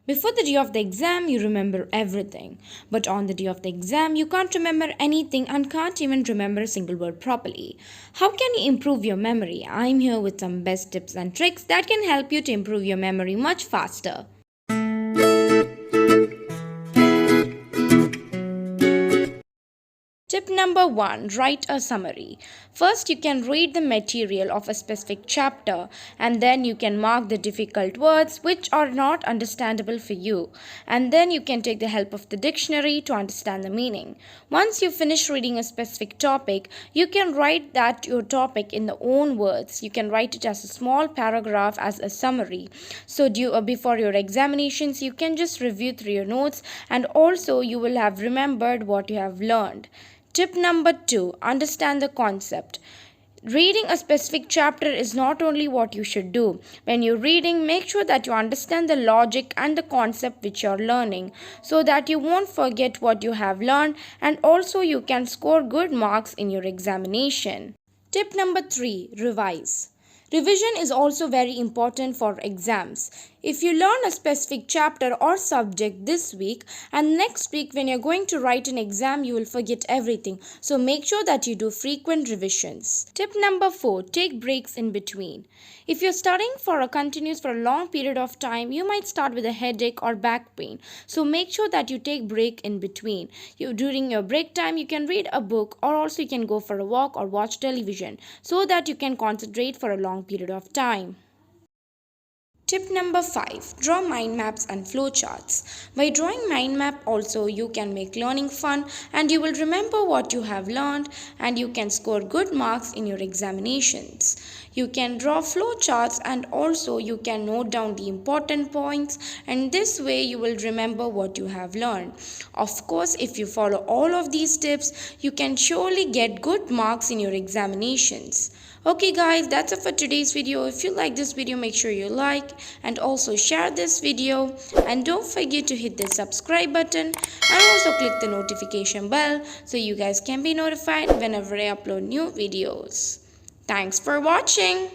Before the day of the exam, you remember everything. But on the day of the exam, you can't remember anything and can't even remember a single word properly. How can you improve your memory? I'm here with some best tips and tricks that can help you to improve your memory much faster. Tip number 1, write a summary. First, you can read the material of a specific chapter and then you can mark the difficult words which are not understandable for you. And then you can take the help of the dictionary to understand the meaning. Once you finish reading a specific topic, you can write that your topic in the own words. You can write it as a small paragraph as a summary. So before your examinations, you can just review through your notes and also you will have remembered what you have learned. Tip number 2, understand the concept. Reading a specific chapter is not only what you should do. When you're reading, make sure that you understand the logic and the concept which you're learning so that you won't forget what you have learned and also you can score good marks in your examination. Tip number 3, revise. Revision is also very important for exams. If you learn a specific chapter or subject this week and next week when you're going to write an exam, you will forget everything. So make sure that you do frequent revisions. Tip number 4, take breaks in between. If you're studying for a long period of time, you might start with a headache or back pain. So make sure that you take break in between. During your break time, you can read a book or also you can go for a walk or watch television so that you can concentrate for a long period of time. Tip number 5, draw mind maps and flowcharts. By drawing mind map also you can make learning fun and you will remember what you have learned and you can score good marks in your examinations. You can draw flowcharts and also you can note down the important points and this way you will remember what you have learned. Of course, if you follow all of these tips, you can surely get good marks in your examinations. Okay guys, that's it for today's video. If you like this video, make sure you like and also share this video and don't forget to hit the subscribe button and also click the notification bell so you guys can be notified whenever I upload new videos. Thanks for watching.